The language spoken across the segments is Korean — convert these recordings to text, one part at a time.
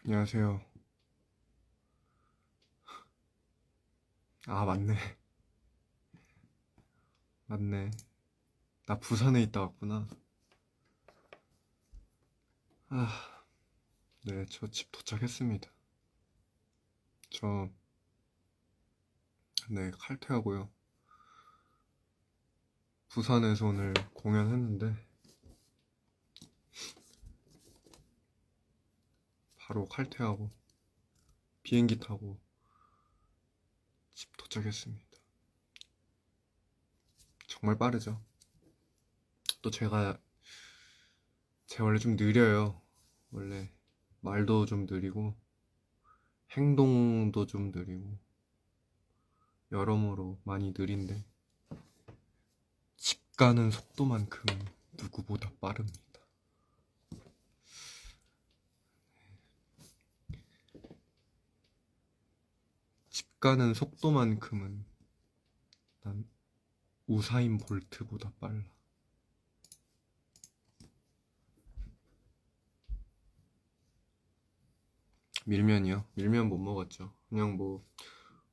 안녕하세요. 아, 맞네. 맞네. 나 부산에 있다 왔구나. 아, 네, 저 집 도착했습니다. 저, 네, 칼퇴하고요. 부산에서 오늘 공연했는데, 바로 칼퇴하고, 비행기 타고 집 도착했습니다. 정말 빠르죠? 또 제가 원래 좀 느려요. 원래 말도 좀 느리고, 행동도 좀 느리고, 여러모로 많이 느린데, 집 가는 속도만큼은 누구보다 빠릅니다. 집 가는 속도만큼은 난 우사인 볼트보다 빨라. 밀면이요? 밀면 못 먹었죠. 그냥 뭐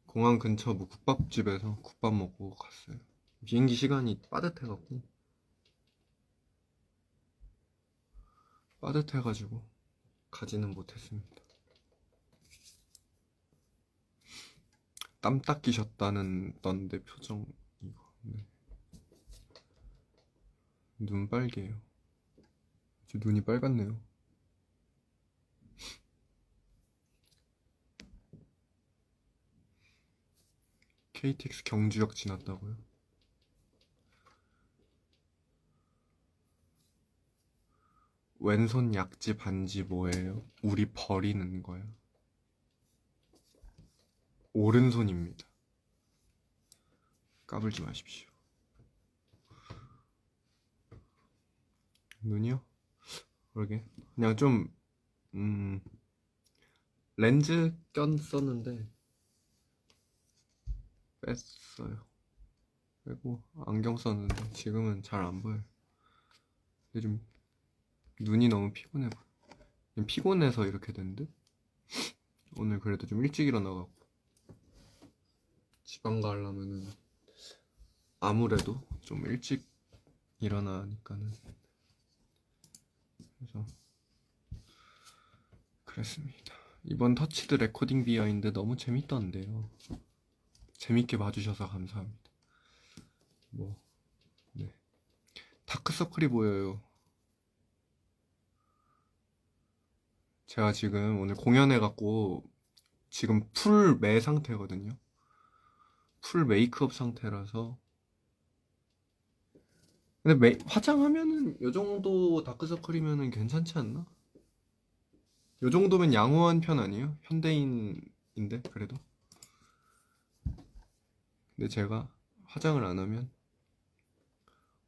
공항 근처 뭐 국밥집에서 국밥 먹고 갔어요. 비행기 시간이 빠듯해가지고 가지는 못했습니다. 땀 닦이셨다는 던데 표정 이거. 네. 눈 빨개요. 제 눈이 빨갛네요. KTX 경주역 지났다고요? 왼손 약지 반지 뭐예요? 우리 버리는 거요. 오른손입니다. 까불지 마십시오. 눈이요? 그러게. 그냥 좀, 음, 렌즈 꼈었는데 뺐어요. 빼고 안경 썼는데 지금은 잘 안 보여요. 요즘 눈이 너무 피곤해 보여. 그냥 피곤해서 이렇게 된 듯? 오늘 그래도 좀 일찍 일어나갖고 지방 가려면은 아무래도 좀 일찍 일어나니까는 그래서 그랬습니다. 이번 터치드 레코딩 비하인드 너무 재밌던데요. 재밌게 봐주셔서 감사합니다. 뭐, 네. 다크서클이 보여요. 제가 지금 오늘 공연해갖고 지금 풀 매 상태거든요. 풀 메이크업 상태라서. 근데 화장하면은 요 정도 다크서클이면은 괜찮지 않나? 요 정도면 양호한 편 아니에요? 현대인인데 그래도. 근데 제가 화장을 안 하면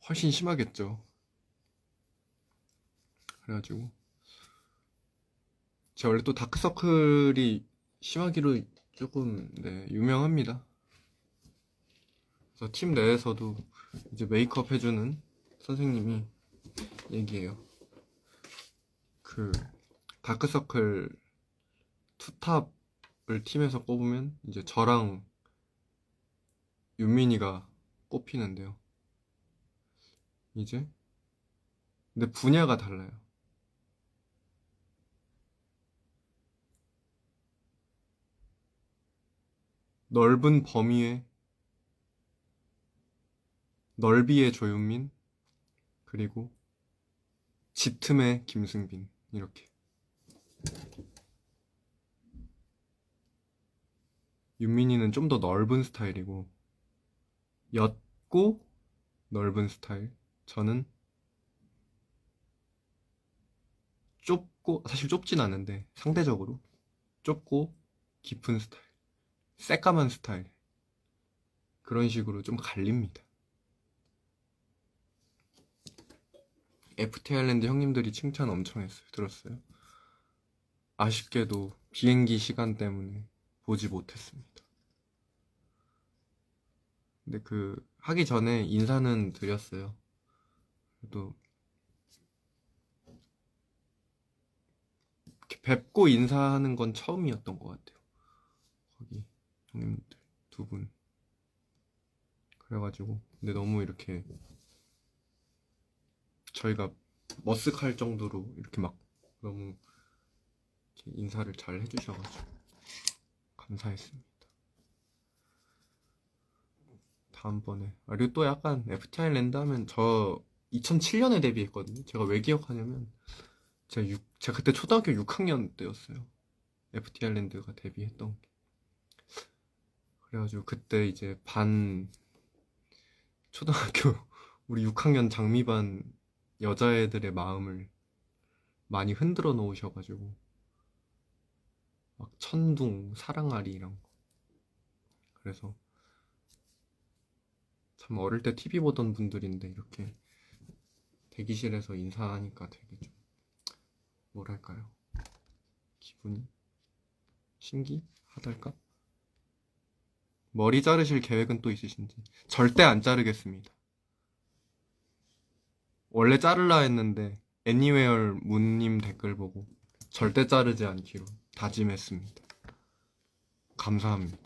훨씬 심하겠죠. 그래가지고 제가 원래 또 다크서클이 심하기로 조금 네, 유명합니다. 그래서 팀 내에서도 이제 메이크업 해주는 선생님이 얘기해요. 그 다크서클 투탑을 팀에서 꼽으면 이제 저랑 윤민이가 꼽히는데요. 이제 근데 분야가 달라요. 넓은 범위의 넓이의 조윤민 그리고 짙음의 김승빈 이렇게. 윤민이는 좀 더 넓은 스타일이고 옅고 넓은 스타일. 저는 좁고 사실 좁진 않은데 상대적으로 좁고 깊은 스타일. 새까만 스타일. 그런 식으로 좀 갈립니다. FT 아일랜드 형님들이 칭찬 엄청 했어요. 들었어요? 아쉽게도 비행기 시간 때문에 보지 못했습니다. 근데 하기 전에 인사는 드렸어요. 그래도 뵙고 인사하는 건 처음이었던 것 같아요. 거기 형님들 두 분. 그래가지고 근데 너무 이렇게 저희가 머쓱할 정도로 이렇게 막 너무 이렇게 인사를 잘 해주셔가지고 감사했습니다. 다음번에 그리고 또 약간 FT 아일랜드 하면 저 2007년에 데뷔했거든요. 제가 왜 기억하냐면 제가 그때 초등학교 6학년 때였어요. FT 아일랜드가 데뷔했던 게. 그래가지고 그때 이제 반 초등학교 우리 6학년 장미반 여자애들의 마음을 많이 흔들어 놓으셔가지고 막 천둥, 사랑아리 이런 거. 그래서 참 어릴 때 TV 보던 분들인데 이렇게 대기실에서 인사하니까 되게 좀 뭐랄까요? 기분이 신기하달까? 머리 자르실 계획은 또 있으신지? 절대 안 자르겠습니다. 원래 자르려 했는데 애니웨어 문님 댓글 보고 절대 자르지 않기로 다짐했습니다. 감사합니다.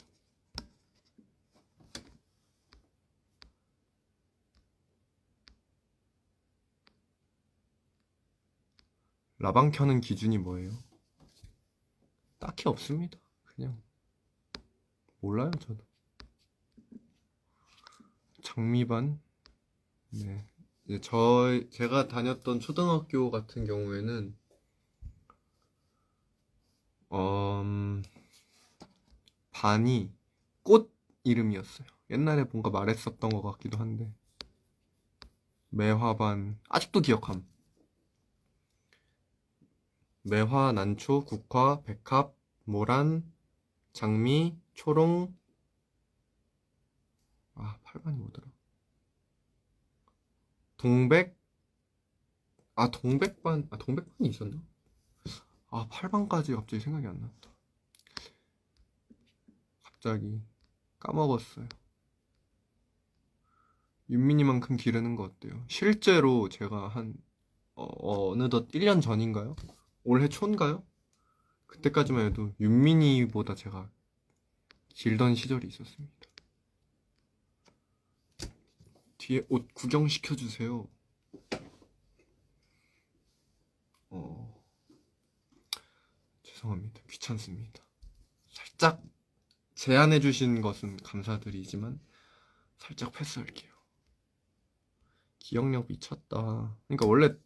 라방 켜는 기준이 뭐예요? 딱히 없습니다. 그냥 몰라요 저도. 장미반? 네. 이제 제가 다녔던 초등학교 같은 경우에는 반이 꽃 이름이었어요. 옛날에 뭔가 말했었던 것 같기도 한데 매화반 아직도 기억함. 매화, 난초, 국화, 백합, 모란, 장미, 초롱. 8반이 뭐더라? 동백. 동백반이 있었나? 8반까지 갑자기 생각이 안 났다. 갑자기 까먹었어요. 윤민이만큼 기르는 거 어때요? 실제로 제가 어느덧 1년 전인가요? 올해 초인가요? 그때까지만 해도 윤민이보다 제가 길던 시절이 있었습니다. 뒤에 옷 구경시켜주세요. 죄송합니다. 귀찮습니다. 살짝 제안해주신 것은 감사드리지만 살짝 패스할게요. 기억력 미쳤다. 그러니까 원래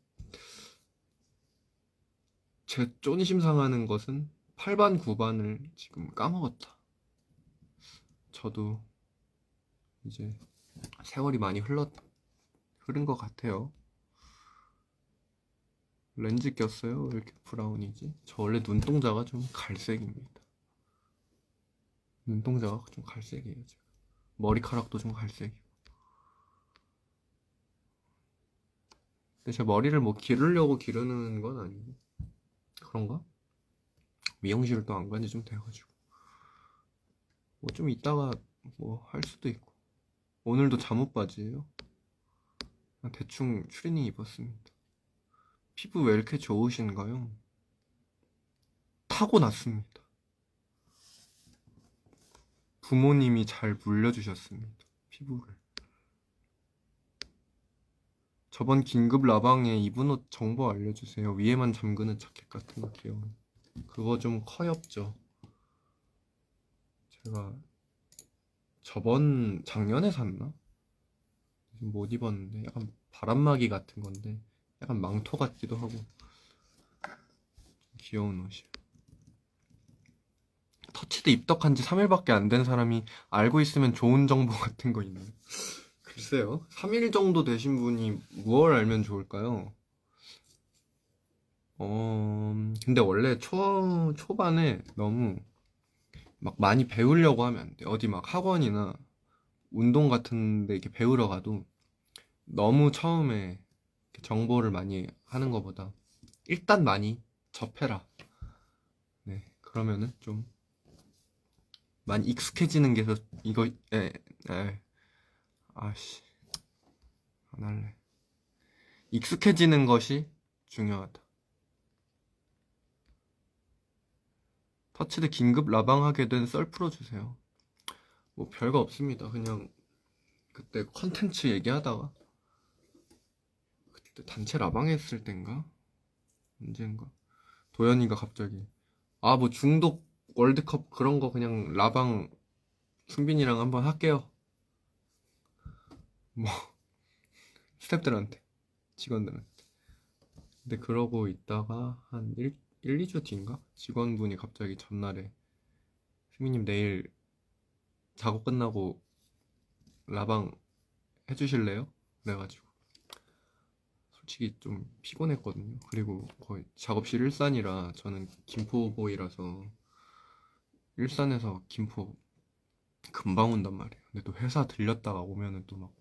제 쫀심 상하는 것은 8반, 9반을 지금 까먹었다. 저도 이제 세월이 많이 흐른 것 같아요. 렌즈 꼈어요? 왜 이렇게 브라운이지? 저 원래 눈동자가 좀 갈색입니다. 눈동자가 좀 갈색이에요, 지금. 머리카락도 좀 갈색이고. 근데 제 머리를 뭐 기르려고 기르는 건 아니고. 그런가? 미용실을 또 안 간지 좀 돼가지고. 뭐 좀 이따가 뭐 할 수도 있고. 오늘도 잠옷 바지예요. 대충 추리닝 입었습니다. 피부 왜 이렇게 좋으신가요? 타고났습니다. 부모님이 잘 물려주셨습니다. 피부를. 저번 긴급 라방에 입은 옷 정보 알려주세요. 위에만 잠그는 자켓 같은 거 귀여운. 그거 좀 커엽죠. 제가 작년에 샀나? 지금 못 입었는데 약간 바람막이 같은 건데 약간 망토 같기도 하고 귀여운 옷이에요. 터치드 입덕한 지 3일밖에 안 된 사람이 알고 있으면 좋은 정보 같은 거 있나요? 글쎄요. 3일 정도 되신 분이 무얼 알면 좋을까요? 근데 원래 초반에 너무 막 많이 배우려고 하면 안 돼. 어디 막 학원이나 운동 같은 데 이렇게 배우러 가도 너무 처음에 정보를 많이 하는 것보다 일단 많이 접해라. 네. 그러면은 좀 많이 익숙해지는 게 이거, 아씨. 안 할래. 익숙해지는 것이 중요하다. 터치드 긴급 라방하게 된 썰 풀어주세요. 뭐 별거 없습니다. 그냥 그때 컨텐츠 얘기하다가 그때 단체 라방했을 땐가? 언젠가 도현이가 갑자기 아 뭐 중독 월드컵 그런 거 그냥 라방 승빈이랑 한번 할게요. 뭐 스태프들한테 직원들한테. 근데 그러고 있다가 한 2주 뒤인가? 직원분이 갑자기 전날에 승민님 내일 작업 끝나고 라방 해주실래요? 그래가지고 솔직히 좀 피곤했거든요. 그리고 거의 작업실 일산이라 저는 김포보이라서 일산에서 김포 금방 온단 말이에요. 근데 또 회사 들렸다가 오면은 또 막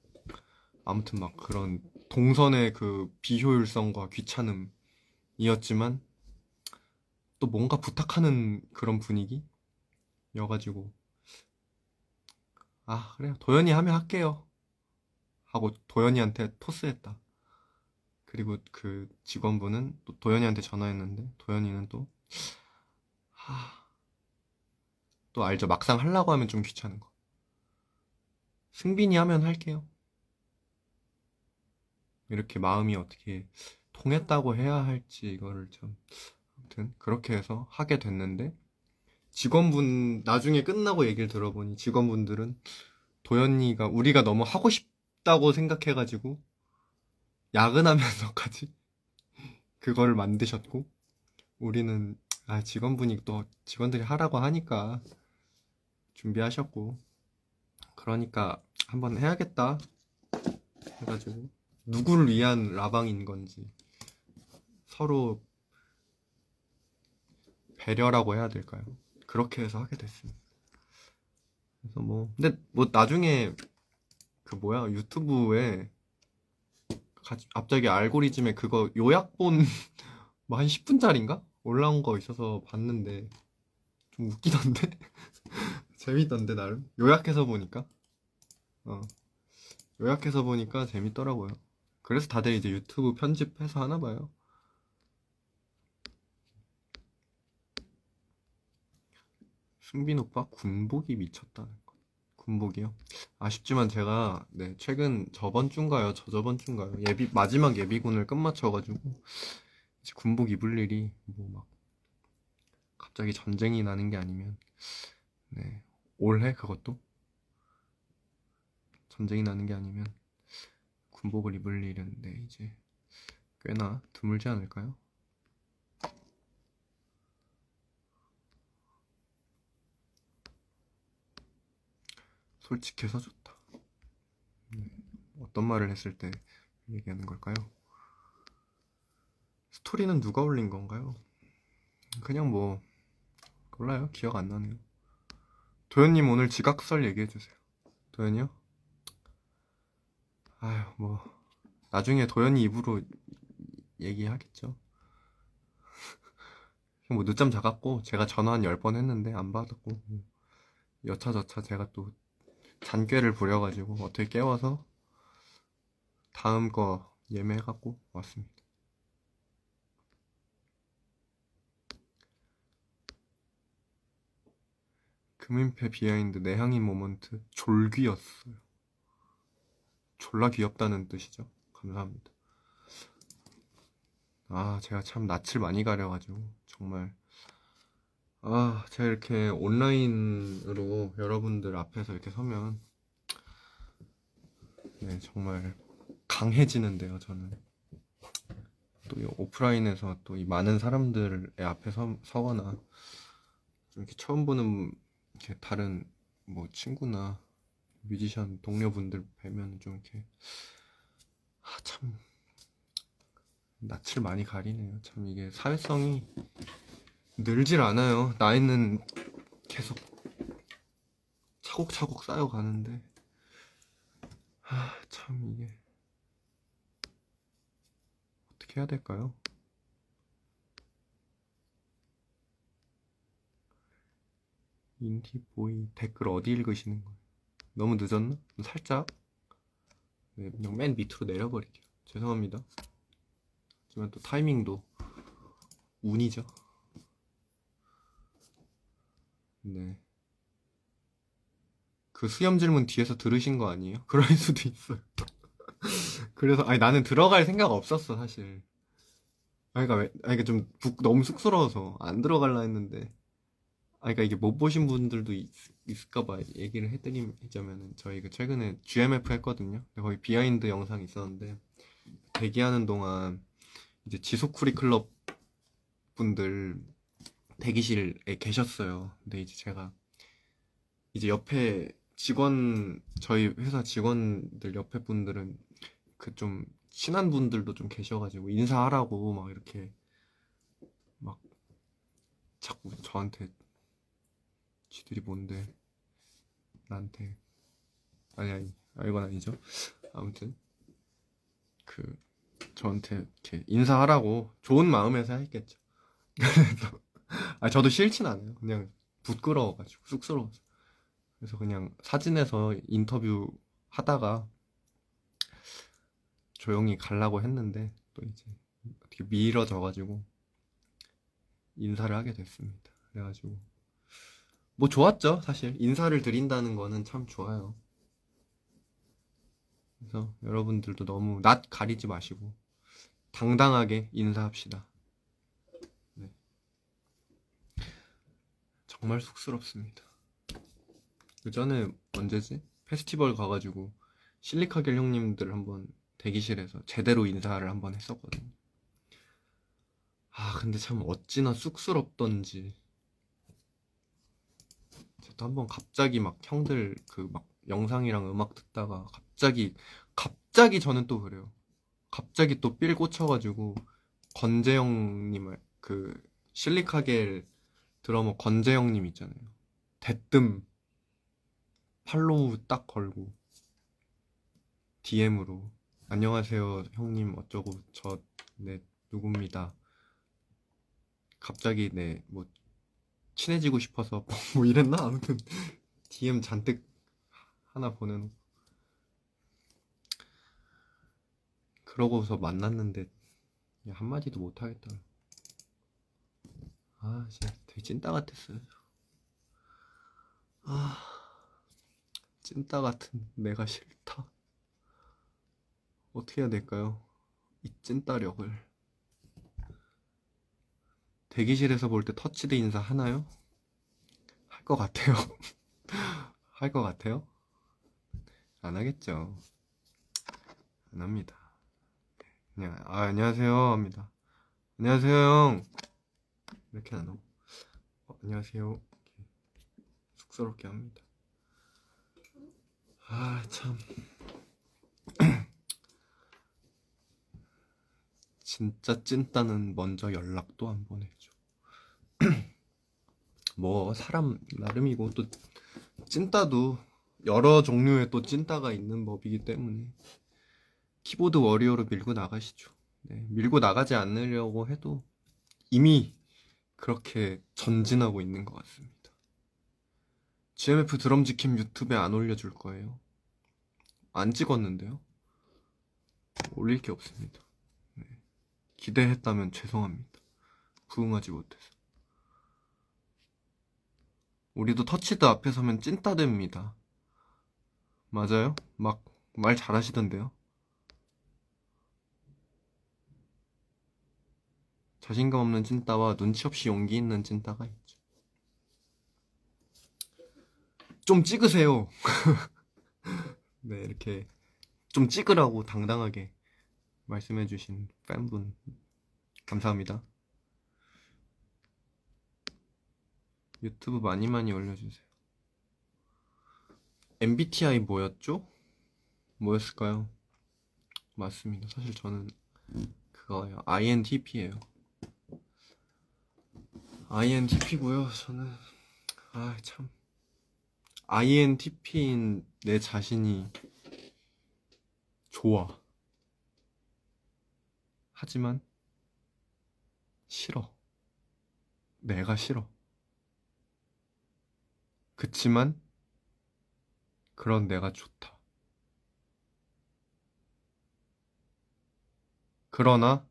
아무튼 막 그런 동선의 그 비효율성과 귀찮음이었지만 또 뭔가 부탁하는 그런 분위기여가지고 아 그래요 도현이 하면 할게요 하고 도현이한테 토스했다. 그리고 그 직원분은 또 도현이한테 전화했는데 도현이는 또 또 알죠 막상 하려고 하면 좀 귀찮은 거. 승빈이 하면 할게요. 이렇게 마음이 어떻게 통했다고 해야 할지 이거를 좀 아무튼 그렇게 해서 하게 됐는데 직원분 나중에 끝나고 얘기를 들어보니 직원분들은 도현이가 우리가 너무 하고 싶다고 생각해가지고 야근하면서까지 그거를 만드셨고 우리는 아 직원분이 또 직원들이 하라고 하니까 준비하셨고 그러니까 한번 해야겠다 해가지고 누구를 위한 라방인 건지 서로 배려라고 해야 될까요? 그렇게 해서 하게 됐습니다. 그래서 뭐 근데 뭐 나중에 그 뭐야 유튜브에 갑자기 알고리즘에 그거 요약본 뭐 한 10분짜리인가? 올라온 거 있어서 봤는데 좀 웃기던데? 재밌던데 나름 요약해서 보니까 어 요약해서 보니까 재밌더라고요. 그래서 다들 이제 유튜브 편집해서 하나 봐요. 승빈 오빠 군복이 미쳤다는 거. 군복이요? 아쉽지만 제가 네 최근 저번 주인가요? 저저번 주인가요? 예비 마지막 예비군을 끝마쳐가지고 이제 군복 입을 일이 뭐 막 갑자기 전쟁이 나는 게 아니면 네 올해 그것도 전쟁이 나는 게 아니면 군복을 입을 일은 네 이제 꽤나 드물지 않을까요? 솔직해서 좋다. 어떤 말을 했을 때 얘기하는 걸까요? 스토리는 누가 올린 건가요? 그냥 뭐 몰라요. 기억 안 나네요. 도현님 오늘 지각설 얘기해주세요. 도현이요? 아휴 뭐 나중에 도현이 입으로 얘기하겠죠. 뭐 늦잠 자갔고 제가 전화 한 10번 했는데 안 받았고 여차저차 제가 또 잔꾀를 부려가지고 어떻게 깨워서 다음 거 예매해갖고 왔습니다. 금인패 비하인드 내향인 모먼트 졸귀였어요. 졸라 귀엽다는 뜻이죠. 감사합니다. 아 제가 참 낯을 많이 가려가지고 정말 아 제가 이렇게 온라인으로 여러분들 앞에서 이렇게 서면 네 정말 강해지는데요 저는 또 이 오프라인에서 또 이 많은 사람들의 앞에 서거나 좀 이렇게 처음 보는 이렇게 다른 뭐 친구나 뮤지션 동료분들 뵈면 좀 이렇게 아 참 낯을 많이 가리네요. 참 이게 사회성이 늘질 않아요. 나이는 계속 차곡차곡 쌓여가는데 아 참 이게 어떻게 해야 될까요? 인디보이 댓글 어디 읽으시는 거예요? 너무 늦었나? 살짝 네, 그냥 맨 밑으로 내려버릴게요. 죄송합니다. 하지만 또 타이밍도 운이죠. 네. 그 수염 질문 뒤에서 들으신 거 아니에요? 그럴 수도 있어요. 그래서 아니 나는 들어갈 생각 없었어 사실. 아니 그러니까 아니 그러니까 좀 너무 쑥스러워서 안 들어갈라 했는데. 아니 그러니까 이게 못 보신 분들도 있을까 봐 얘기를 해드리자면은 저희 그 최근에 GMF 했거든요. 거기 비하인드 영상이 있었는데 대기하는 동안 이제 지속쿠리 클럽 분들 대기실에 계셨어요. 근데 이제 제가 이제 옆에 저희 회사 직원들 옆에 분들은 그 좀 친한 분들도 좀 계셔가지고 인사하라고 막 이렇게 막 자꾸 저한테 지들이 뭔데 나한테 아니 이건 아니죠. 아무튼 그 저한테 이렇게 인사하라고 좋은 마음에서 했겠죠. 그래서 저도 싫진 않아요. 그냥 부끄러워가지고 쑥스러워서. 그래서 그냥 사진에서 인터뷰 하다가 조용히 가려고 했는데 또 이제 어떻게 미뤄져가지고 인사를 하게 됐습니다. 그래가지고 뭐 좋았죠. 사실 인사를 드린다는 거는 참 좋아요. 그래서 여러분들도 너무 낯 가리지 마시고 당당하게 인사합시다. 네. 정말 쑥스럽습니다. 그 전에 언제지? 페스티벌 가가지고 실리카겔 형님들 한번 대기실에서 제대로 인사를 한번 했었거든요. 근데 참 어찌나 쑥스럽던지. 저도 한번 갑자기 막 형들 그 막 영상이랑 음악 듣다가 갑자기 저는 또 그래요. 갑자기 또 삘 꽂혀가지고 건재영님을 그 실리카겔 드러머 건재영님 있잖아요. 대뜸 팔로우 딱 걸고 DM으로 안녕하세요 형님 어쩌고 저 네 누굽니다. 갑자기 네 뭐 친해지고 싶어서 뭐 이랬나? 아무튼 DM 잔뜩 하나 보내놓고 그러고서 만났는데 한마디도 못하겠다. 진짜 되게 찐따 같았어요. 아 찐따 같은 내가 싫다. 어떻게 해야 될까요? 이 찐따력을. 대기실에서 볼 때 터치드 인사 하나요? 할 것 같아요. 할 것 같아요? 안 하겠죠. 안 합니다. 그냥 안녕하세요 합니다. 안녕하세요 형 이렇게 안 하고 안녕하세요 이렇게 쑥스럽게 합니다. 참 진짜 찐따는 먼저 연락도 안 보내죠. 뭐 사람 나름이고 또 찐따도 여러 종류의 또 찐따가 있는 법이기 때문에 키보드 워리어로 밀고 나가시죠. 네, 밀고 나가지 않으려고 해도 이미 그렇게 전진하고 있는 것 같습니다. GMF 드럼지킴 유튜브에 안 올려줄 거예요. 안 찍었는데요. 올릴 게 없습니다. 네. 기대했다면 죄송합니다. 부응하지 못해서. 우리도 터치드 앞에 서면 찐따 됩니다. 맞아요? 막 말 잘하시던데요. 자신감 없는 찐따와 눈치 없이 용기 있는 찐따가 있죠. 좀 찍으세요. 네, 이렇게 좀 찍으라고 당당하게 말씀해주신 팬분 감사합니다. 유튜브 많이 올려주세요. MBTI 뭐였죠? 뭐였을까요? 맞습니다. 사실 저는 그거예요. INTP예요. INTP고요. 저는 참 INTP인 내 자신이 좋아. 하지만 싫어. 내가 싫어. 그치만 그런 내가 좋다. 그러나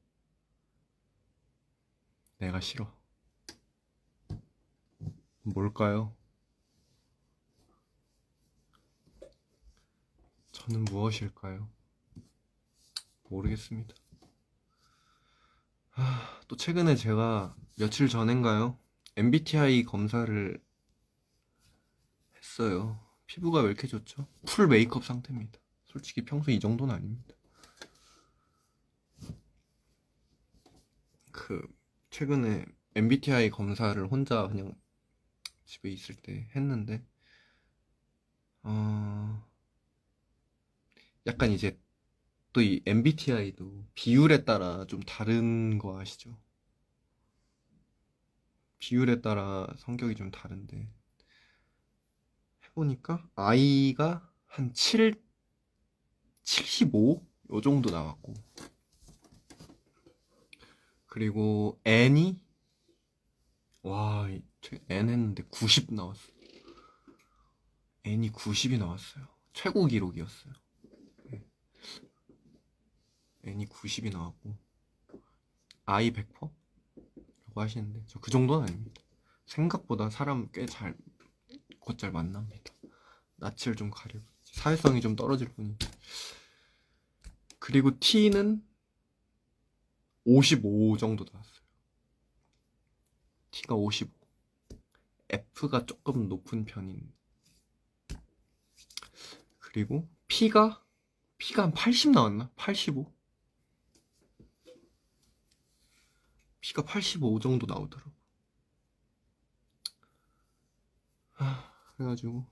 내가 싫어. 뭘까요? 저는 무엇일까요? 모르겠습니다. 또 최근에 제가 며칠 전인가요? MBTI 검사를 했어요. 피부가 왜 이렇게 좋죠? 풀 메이크업 상태입니다. 솔직히 평소 이 정도는 아닙니다. 최근에 MBTI 검사를 혼자 그냥 집에 있을 때 했는데 약간 이제 또 이 MBTI도 비율에 따라 좀 다른 거 아시죠? 비율에 따라 성격이 좀 다른데 해보니까 I가 한 75? 요 정도 나왔고 그리고 N이 N 했는데 90 나왔어. N이 90이 나왔어요. 최고 기록이었어요. N이 90이 나왔고 I 100%? 라고 하시는데 저 그 정도는 아닙니다. 생각보다 사람 꽤 곧잘 만납니다. 낯을 좀 가리고 사회성이 좀 떨어질 뿐이지. 그리고 T는 55 정도 나왔어요. T가 55. F가 조금 높은 편인. 그리고 P가 한 80 나왔나? 85? P가 85 정도 나오더라고. 그래가지고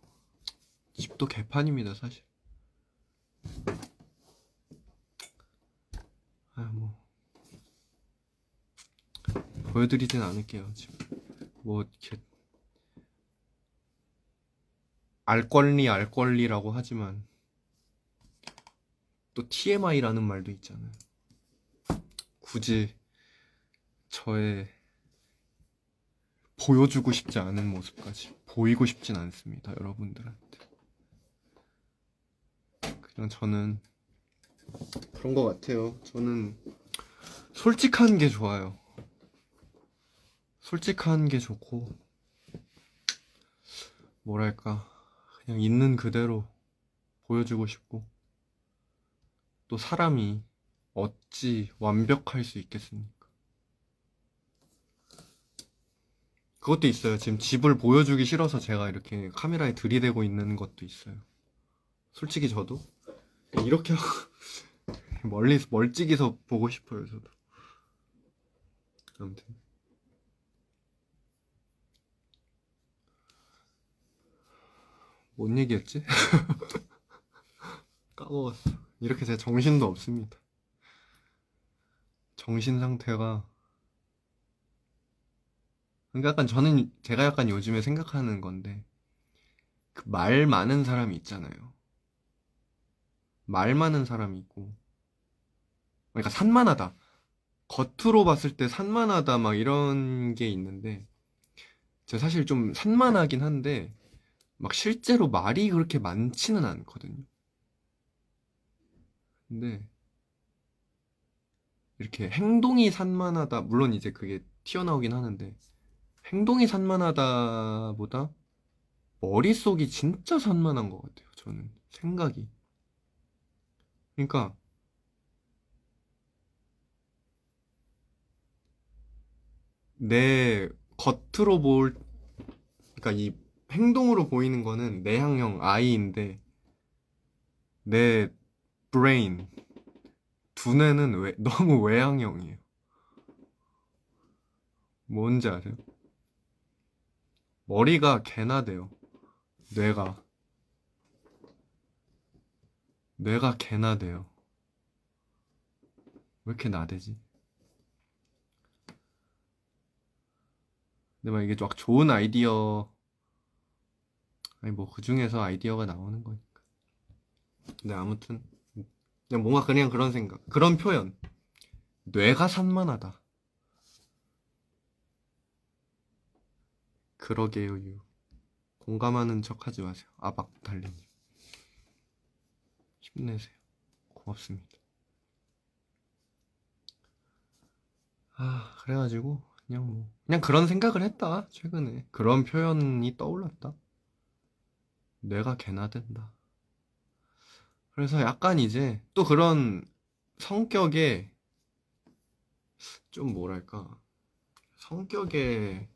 집도 개판입니다 사실. 뭐 보여드리진 않을게요 지금. 뭐 이렇게 알 권리라고 하지만 또 TMI라는 말도 있잖아요. 굳이 저의 보여주고 싶지 않은 모습까지 보이고 싶진 않습니다 여러분들한테. 그냥 저는 그런 거 같아요. 저는 솔직한 게 좋아요. 솔직한 게 좋고 뭐랄까 그냥 있는 그대로 보여주고 싶고 또 사람이 어찌 완벽할 수 있겠습니까? 그것도 있어요. 지금 집을 보여주기 싫어서 제가 이렇게 카메라에 들이대고 있는 것도 있어요. 솔직히 저도 이렇게 멀찍이서 보고 싶어요 저도. 아무튼 뭔 얘기였지? 까먹었어. 이렇게 제 정신도 없습니다. 정신 상태가 그러니까 약간 제가 약간 요즘에 생각하는 건데 그 말 많은 사람이 있잖아요. 말 많은 사람이 있고 그러니까 산만하다. 겉으로 봤을 때 산만하다 막 이런 게 있는데 제가 사실 좀 산만하긴 한데 막 실제로 말이 그렇게 많지는 않거든요. 근데 이렇게 행동이 산만하다 물론 이제 그게 튀어나오긴 하는데 행동이 산만하다보다 머릿속이 진짜 산만한 것 같아요 저는 생각이. 그러니까 내 겉으로 그러니까 이 행동으로 보이는 거는 내향형 I인데 내 브레인 두뇌는 너무 외향형이에요. 뭔지 아세요? 머리가 개나 돼요. 뇌가 개나 돼요. 왜 이렇게 나대지? 근데 막 이게 막 좋은 아이디어 아니 뭐 그중에서 아이디어가 나오는 거니까. 근데 아무튼 그냥 뭔가 그냥 그런 생각 그런 표현 뇌가 산만하다. 그러게요 유 공감하는 척 하지 마세요. 아박 달리님 힘내세요. 고맙습니다. 그래가지고 그냥 그런 생각을 했다. 최근에 그런 표현이 떠올랐다. 뇌가 개나 된다. 그래서 약간 이제 또 그런 성격에 좀 뭐랄까 성격에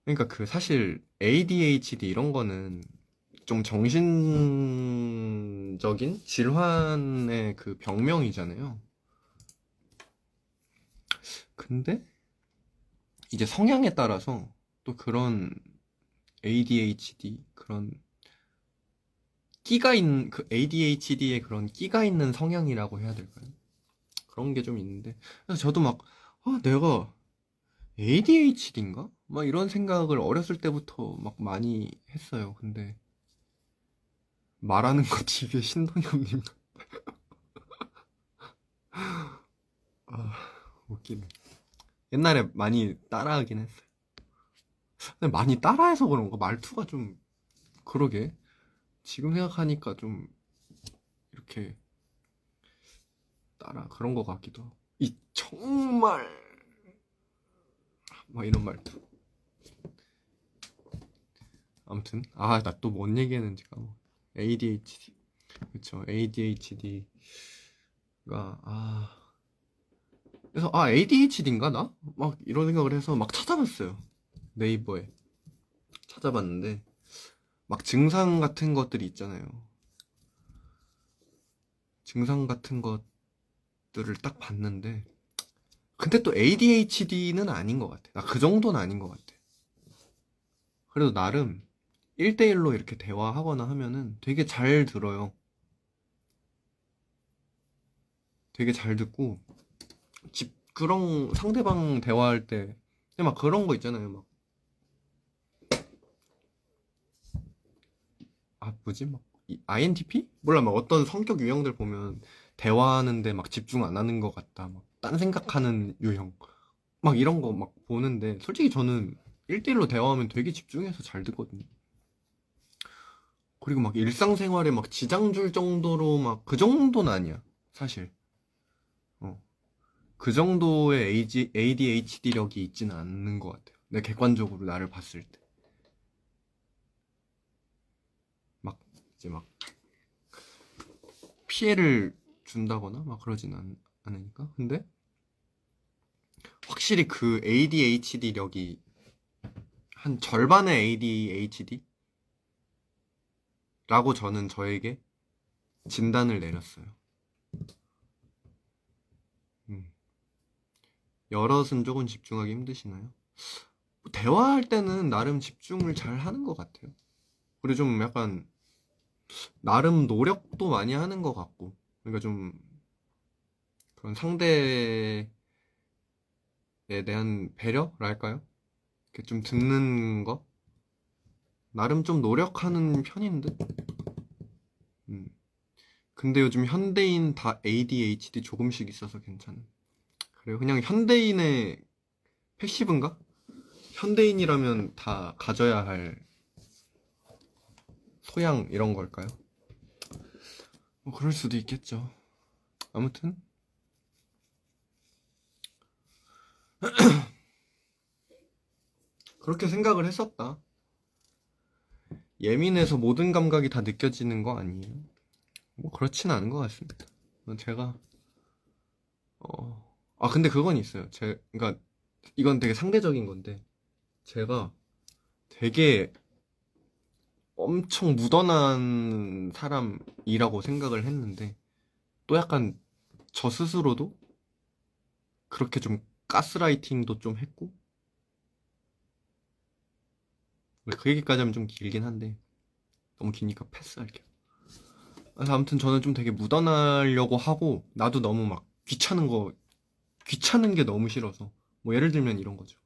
그러니까 그 사실 ADHD 이런 거는 좀 정신적인 질환의 그 병명이잖아요. 근데 이제 성향에 따라서 또 그런 ADHD 그런 끼가 있는 그 ADHD의 그런 끼가 있는 성향이라고 해야 될까요? 그런 게 좀 있는데 그래서 저도 막 내가 ADHD인가? 막 이런 생각을 어렸을 때부터 막 많이 했어요. 근데 말하는 거 되게 신동엽님 아 웃기네. 옛날에 많이 따라하긴 했어요. 근데 많이 따라해서 그런가? 말투가 좀 그러게. 지금 생각하니까 좀 이렇게 따라 그런 거 같기도 하고. 이 정말 막 이런 말투. 아무튼 나 또 뭔 얘기했는지 까먹어. ADHD. 그쵸. ADHD가 그래서 ADHD인가 나? 막 이런 생각을 해서 막 찾아봤어요. 네이버에 찾아봤는데 막 증상 같은 것들이 있잖아요. 증상 같은 것들을 딱 봤는데 근데 또 ADHD는 아닌 것 같아. 나 그 정도는 아닌 것 같아. 그래도 나름 1대1로 이렇게 대화하거나 하면은 되게 잘 들어요. 되게 잘 듣고 그런 상대방 대화할 때 막 그런 거 있잖아요. 막 뭐지? 막 INTP? 몰라. 막 어떤 성격 유형들 보면 대화하는데 막 집중 안 하는 것 같다. 막 딴 생각하는 유형. 막 이런 거 막 보는데 솔직히 저는 1대1로 대화하면 되게 집중해서 잘 듣거든요. 그리고 막 일상생활에 막 지장 줄 정도로 막 그 정도는 아니야. 사실. 어. 그 정도의 ADHD력이 있지는 않는 것 같아요. 내 객관적으로 나를 봤을 때. 막 이제 막 피해를 준다거나 막 그러진 않으니까. 근데 확실히 그 ADHD력이 한 절반의 ADHD라고 저는 저에게 진단을 내렸어요. 음. 여럿은 조금 집중하기 힘드시나요? 대화할 때는 나름 집중을 잘 하는 것 같아요. 그리고 좀 약간 나름 노력도 많이 하는 것 같고, 그러니까 좀 그런 상대에 대한 배려랄까요? 이렇게 좀 듣는 거 나름 좀 노력하는 편인 듯. 음. 근데 요즘 현대인 다 ADHD 조금씩 있어서 괜찮은. 그래요. 그냥 현대인의 패시브인가? 현대인이라면 다 가져야 할 소양 이런 걸까요? 뭐 그럴 수도 있겠죠. 아무튼 그렇게 생각을 했었다. 예민해서 모든 감각이 다 느껴지는 거 아니에요? 뭐 그렇진 않은 것 같습니다. 제가 근데 그건 있어요. 그러니까 이건 되게 상대적인 건데 제가 되게 엄청 무던한 사람이라고 생각을 했는데 또 약간 저 스스로도 그렇게 좀 가스라이팅도 좀 했고 그 얘기까지 하면 좀 길긴 한데 너무 기니까 패스할게요. 그래서 아무튼 저는 좀 되게 묻어나려고 하고 나도 너무 막 귀찮은 게 너무 싫어서 뭐 예를 들면 이런 거죠.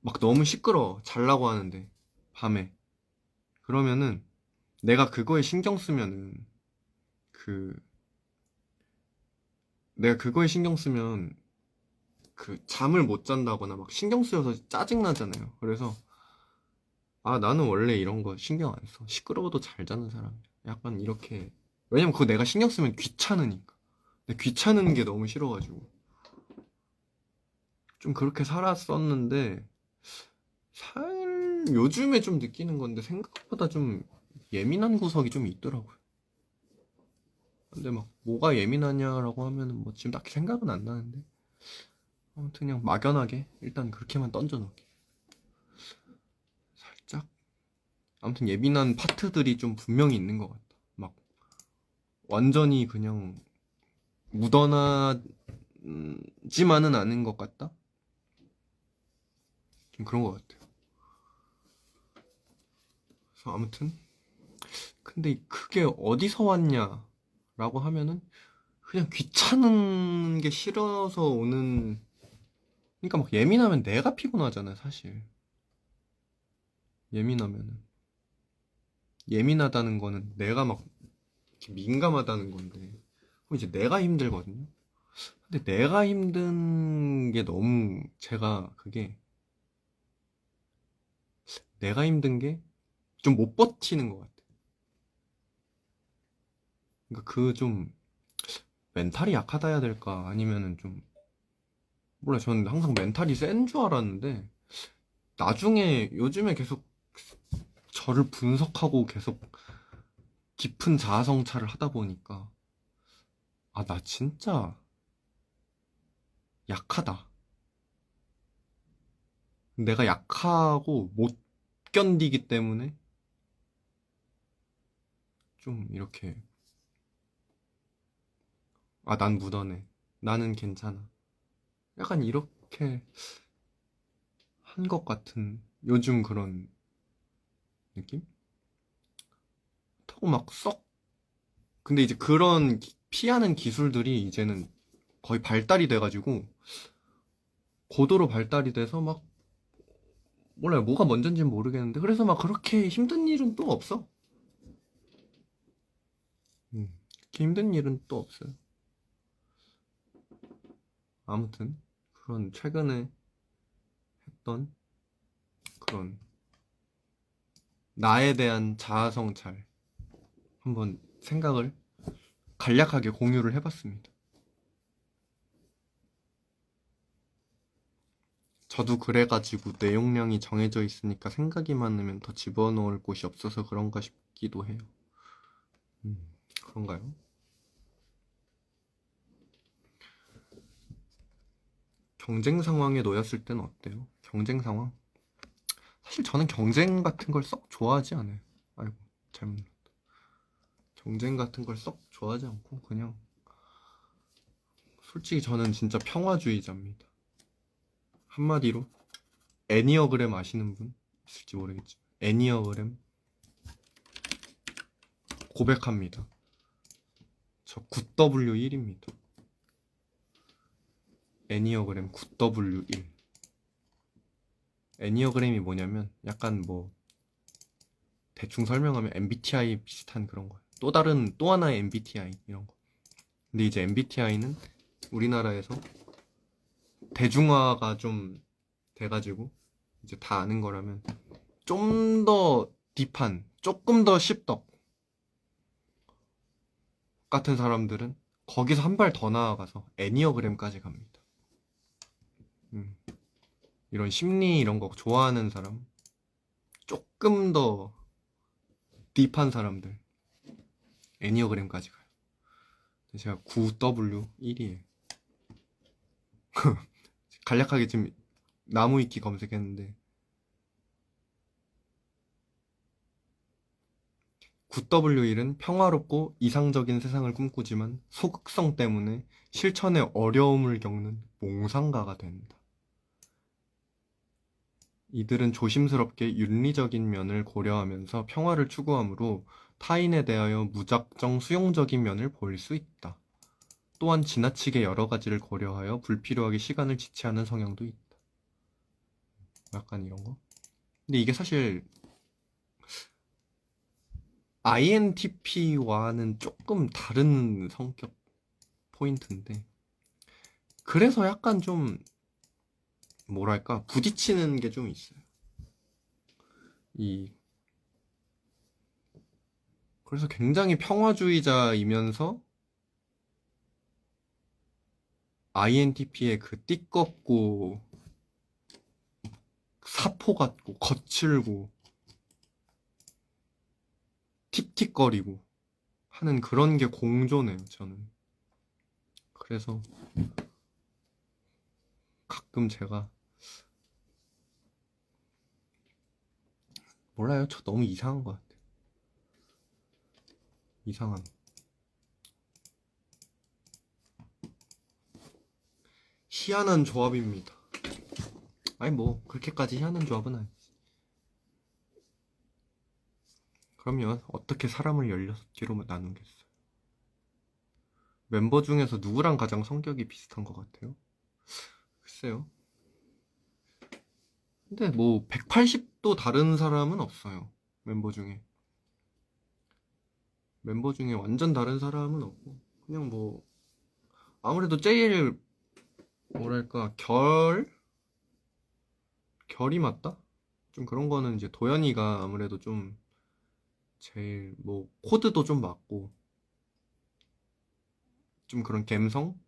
막 너무 시끄러워 자려고 하는데 밤에 그러면은 내가 그거에 신경 쓰면은 그 내가 그거에 신경 쓰면 그 잠을 못 잔다거나 막 신경 쓰여서 짜증 나잖아요. 그래서 나는 원래 이런 거 신경 안 써. 시끄러워도 잘 자는 사람이야. 약간 이렇게 왜냐면 그거 내가 신경 쓰면 귀찮으니까. 근데 귀찮은 게 너무 싫어가지고 좀 그렇게 살았었는데 요즘에 좀 느끼는 건데 생각보다 좀 예민한 구석이 좀 있더라고요. 근데 막 뭐가 예민하냐라고 하면은 뭐 지금 딱히 생각은 안 나는데 아무튼 그냥 막연하게 일단 그렇게만 던져놓게 살짝. 아무튼 예민한 파트들이 좀 분명히 있는 것 같다. 막 완전히 그냥 묻어나지만은 않은 것 같다. 좀 그런 것 같아요. 그래서 아무튼 근데 그게 어디서 왔냐라고 하면은 그냥 귀찮은 게 싫어서 오는. 그러니까 막 예민하면 내가 피곤하잖아요, 사실. 예민하면은 예민하다는 거는 내가 막 이렇게 민감하다는 건데 그럼 이제 내가 힘들거든요. 근데 내가 힘든 게 너무 제가 그게 내가 힘든 게 좀 못 버티는 것 같아. 그러니까 그 좀 멘탈이 약하다 해야 될까 아니면은 좀 몰라. 저는 항상 멘탈이 센 줄 알았는데 나중에 요즘에 계속 저를 분석하고 계속 깊은 자아 성찰을 하다 보니까 아, 나 진짜 약하다. 내가 약하고 못 견디기 때문에 좀 이렇게 아, 난 묻어내. 나는 괜찮아. 약간 이렇게 한 것 같은 요즘 그런 느낌? 그렇다고 막 썩. 근데 이제 그런 피하는 기술들이 이제는 거의 발달이 돼가지고 고도로 발달이 돼서 막 몰라요. 뭐가 먼저인지는 모르겠는데 그래서 막 그렇게 힘든 일은 또 없어. 그렇게 힘든 일은 또 없어요. 아무튼 그런 최근에 했던 그런 나에 대한 자아 성찰 한번 생각을 간략하게 공유를 해봤습니다. 저도 그래가지고 내용량이 정해져 있으니까 생각이 많으면 더 집어넣을 곳이 없어서 그런가 싶기도 해요. 그런가요? 경쟁 상황에 놓였을 때는 어때요? 경쟁 상황? 사실 저는 경쟁 같은 걸 썩 좋아하지 않아요. 아이고, 잘못. 경쟁 같은 걸 썩 좋아하지 않고 그냥 솔직히 저는 진짜 평화주의자입니다. 한마디로 애니어그램 아시는 분 있을지 모르겠지만 애니어그램 고백합니다. 저 9W1입니다. 애니어그램 9W1. 애니어그램이 뭐냐면 약간 뭐 대충 설명하면 MBTI 비슷한 그런 거예요. 또 다른 또 하나의 MBTI 이런 거. 근데 이제 MBTI는 우리나라에서 대중화가 좀 돼가지고 이제 다 아는 거라면 좀 더 딥한 조금 더 씹덕 같은 사람들은 거기서 한 발 더 나아가서 애니어그램까지 갑니다. 음, 이런 심리 이런 거 좋아하는 사람 조금 더 딥한 사람들 애니어그램까지 가요. 제가 9W1이에요. 간략하게 지금 나무위키 검색했는데 9W1은 평화롭고 이상적인 세상을 꿈꾸지만 소극성 때문에 실천에 어려움을 겪는 몽상가가 된다. 이들은 조심스럽게 윤리적인 면을 고려하면서 평화를 추구하므로 타인에 대하여 무작정 수용적인 면을 보일 수 있다. 또한 지나치게 여러 가지를 고려하여 불필요하게 시간을 지체하는 성향도 있다. 약간 이런 거. 근데 이게 사실 INTP와는 조금 다른 성격 포인트인데 그래서 약간 좀 뭐랄까 부딪히는 게 좀 있어요. 이 그래서 굉장히 평화주의자이면서 INTP의 그 띠껍고 사포 같고 거칠고 틱틱거리고 하는 그런 게 공존해요, 저는. 그래서 가끔 제가 몰라요. 저 너무 이상한 것 같아요. 이상함. 희한한 조합입니다. 아니 뭐 그렇게까지 희한한 조합은 아니지. 그러면 어떻게 사람을 16개로 나누겠어요? 멤버 중에서 누구랑 가장 성격이 비슷한 것 같아요? 글쎄요. 근데 뭐 180도 다른 사람은 없어요. 멤버 중에. 멤버 중에 완전 다른 사람은 없고 그냥 뭐 아무래도 제일 뭐랄까 결이 맞다? 좀 그런 거는 이제 도현이가 아무래도 좀 제일 뭐 코드도 좀 맞고 좀 그런 감성?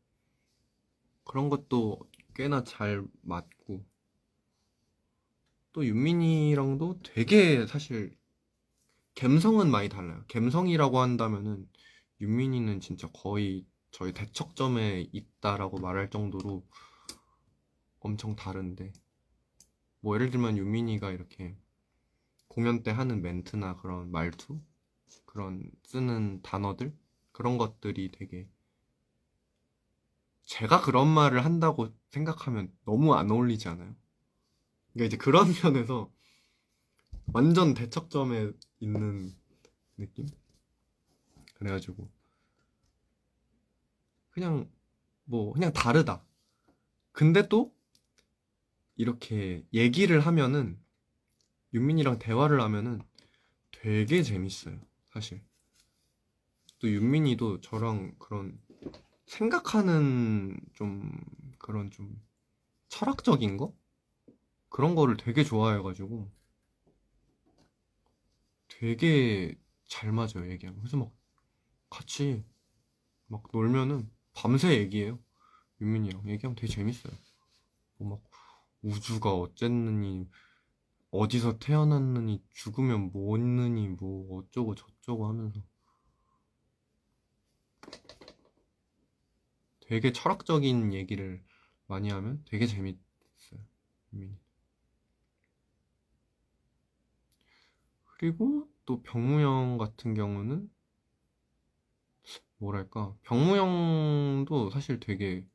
그런 것도 꽤나 잘 맞고 또 윤민이랑도 되게 사실 감성은 많이 달라요. 감성이라고 한다면은 윤민이는 진짜 거의 저희 대척점에 있다라고 말할 정도로 엄청 다른데 뭐 예를 들면 윤민이가 이렇게 공연 때 하는 멘트나 그런 말투 그런 쓰는 단어들 그런 것들이 되게 제가 그런 말을 한다고 생각하면 너무 안 어울리지 않아요? 그러니까 이제 그런 면에서 완전 대척점에 있는 느낌? 그래가지고 그냥 뭐 그냥 다르다. 근데 또 이렇게 얘기를 하면은 윤민이랑 대화를 하면은 되게 재밌어요. 사실 또 윤민이도 저랑 그런 생각하는 좀 그런 좀 철학적인 거? 그런 거를 되게 좋아해가지고 되게 잘 맞아요, 얘기하면. 그래서 막 같이 막 놀면은 밤새 얘기해요. 윤민이랑 얘기하면 되게 재밌어요. 뭐 막 우주가 어쨌느니, 어디서 태어났느니, 죽으면 뭐느니, 뭐 어쩌고 저쩌고 하면서 되게 철학적인 얘기를 많이 하면 되게 재밌어요, 윤민이. 그리고 또 병무형 같은 경우는 뭐랄까, 병무형도 사실 되게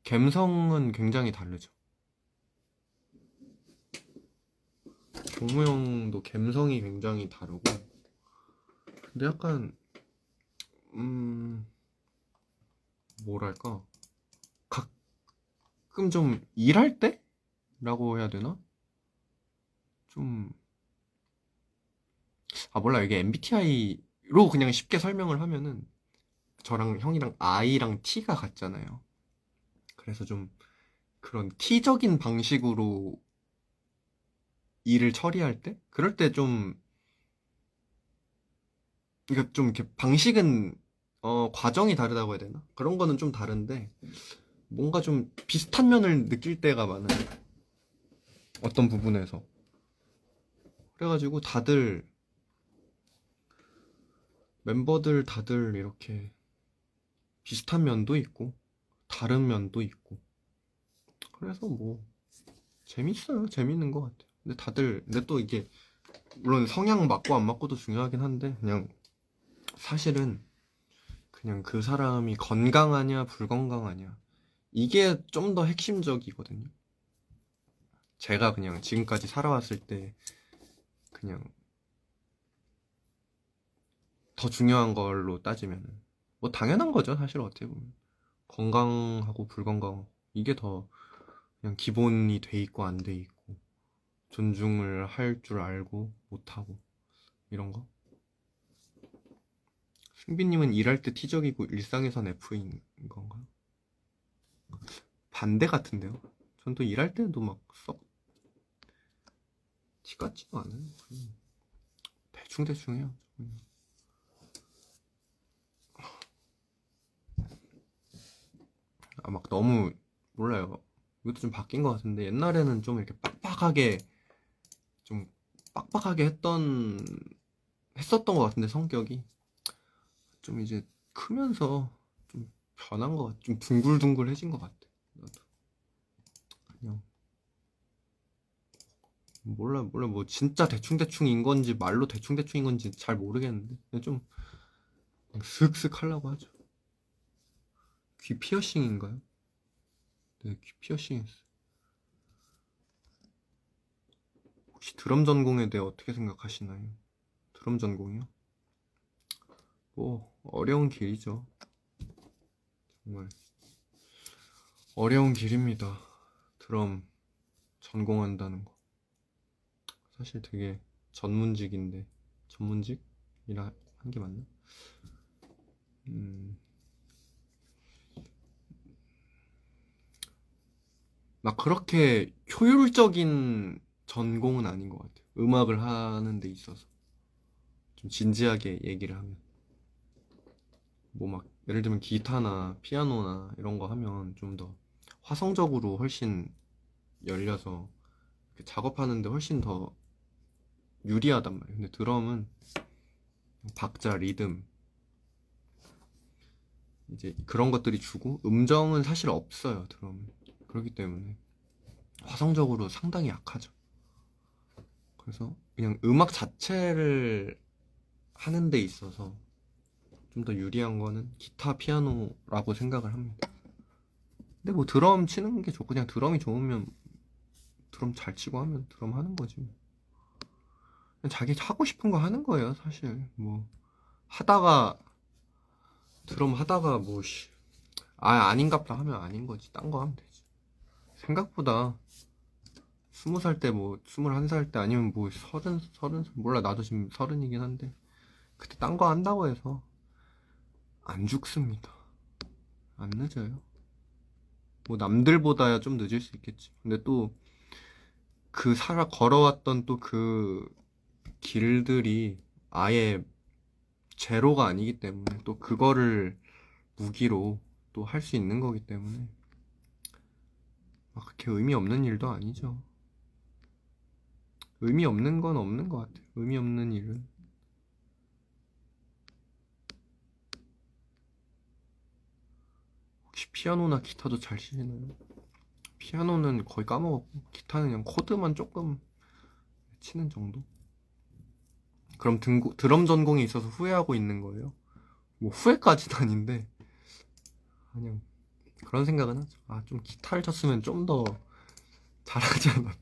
감성은 굉장히 다르죠. 병무형도 감성이 굉장히 다르고 근데 약간 음 뭐랄까 가끔 좀 일할 때라고 해야 되나? 좀 몰라 이게 MBTI로 그냥 쉽게 설명을 하면은 저랑 형이랑 I랑 T가 같잖아요. 그래서 좀 그런 T적인 방식으로 일을 처리할 때 그럴 때 좀 그러니까 좀 이렇게 방식은 과정이 다르다고 해야 되나? 그런 거는 좀 다른데 뭔가 좀 비슷한 면을 느낄 때가 많아요. 어떤 부분에서. 그래가지고 다들 멤버들 다들 이렇게 비슷한 면도 있고 다른 면도 있고 그래서 뭐 재밌어요. 재밌는 것 같아요. 근데 다들 근데 또 이게 물론 성향 맞고 안 맞고도 중요하긴 한데 그냥 사실은 그냥 그 사람이 건강하냐 불건강하냐 이게 좀 더 핵심적이거든요. 제가 그냥 지금까지 살아왔을 때 그냥 더 중요한 걸로 따지면은 뭐 당연한 거죠. 사실 어떻게 보면 건강하고 불건강 이게 더 그냥 기본이 돼 있고 안 돼 있고 존중을 할 줄 알고 못하고 이런 거. 승빈님은 일할 때 T적이고 일상에선 F인 건가요? 반대 같은데요? 전 또 일할 때도 막 썩 T 같지도 않아요. 그냥 대충대충 해요. 막 너무 몰라요. 이것도 좀 바뀐 것 같은데 옛날에는 좀 이렇게 빡빡하게 좀 빡빡하게 했던 했었던 것 같은데 성격이 좀 이제 크면서 좀 변한 것 같아. 좀 둥글둥글해진 것 같아. 나도 그냥 몰라 뭐 진짜 대충대충인 건지 말로 대충대충인 건지 잘 모르겠는데 그냥 좀 슥슥 하려고 하죠. 귀 피어싱인가요? 네, 귀 피어싱 했어요. 혹시 드럼 전공에 대해 어떻게 생각하시나요? 드럼 전공이요? 뭐 어려운 길이죠. 정말 어려운 길입니다. 드럼 전공한다는 거 사실 되게 전문직인데 전문직이라 한 게 맞나? 막 그렇게 효율적인 전공은 아닌 것 같아요. 음악을 하는 데 있어서 좀 진지하게 얘기를 하면 뭐 막 예를 들면 기타나 피아노나 이런 거 하면 좀 더 화성적으로 훨씬 열려서 작업하는데 훨씬 더 유리하단 말이에요. 근데 드럼은 박자, 리듬 이제 그런 것들이 주고 음정은 사실 없어요. 드럼은 그렇기 때문에 화성적으로 상당히 약하죠. 그래서 그냥 음악 자체를 하는 데 있어서 좀 더 유리한 거는 기타, 피아노라고 생각을 합니다. 근데 뭐 드럼 치는 게 좋고 그냥 드럼이 좋으면 드럼 잘 치고 하면 드럼 하는 거지 뭐. 그냥 자기 하고 싶은 거 하는 거예요 사실. 뭐 하다가 드럼 하다가 뭐 아닌갑다 하면 아닌 거지. 딴 거 하면 되지. 생각보다 20살 때 뭐 21살 때 아니면 뭐 서른 몰라 나도 지금 서른이긴 한데 그때 딴 거 한다고 해서 안 죽습니다. 안 늦어요. 뭐 남들보다야 좀 늦을 수 있겠지. 근데 또 그 살아 걸어왔던 또 그 길들이 아예 제로가 아니기 때문에 또 그거를 무기로 또 할 수 있는 거기 때문에 막 그렇게 의미 없는 일도 아니죠. 의미 없는 건 없는 것 같아요. 의미 없는 일은. 혹시 피아노나 기타도 잘 치시나요? 피아노는 거의 까먹었고 기타는 그냥 코드만 조금 치는 정도? 그럼 드럼 전공에 있어서 후회하고 있는 거예요? 뭐 후회까지는 아닌데 그냥 그런 생각은 하죠. 아, 좀 기타를 쳤으면 좀 더 잘하지 않았,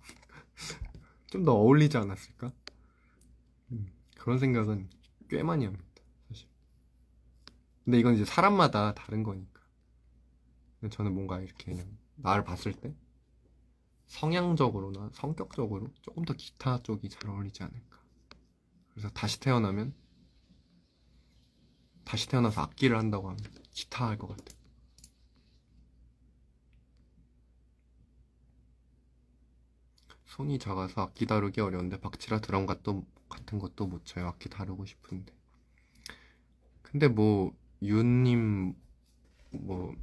좀 더 어울리지 않았을까? 그런 생각은 꽤 많이 합니다, 사실. 근데 이건 이제 사람마다 다른 거니까. 근데 저는 뭔가 이렇게 그냥 나를 봤을 때 성향적으로나 성격적으로 조금 더 기타 쪽이 잘 어울리지 않을까. 그래서 다시 태어나서 악기를 한다고 하면 기타 할 것 같아요. 손이 작아서 악기 다루기 어려운데 박치라 드럼 같은 것도 못 쳐요. 악기 다루고 싶은데. 근데 뭐 유님 뭐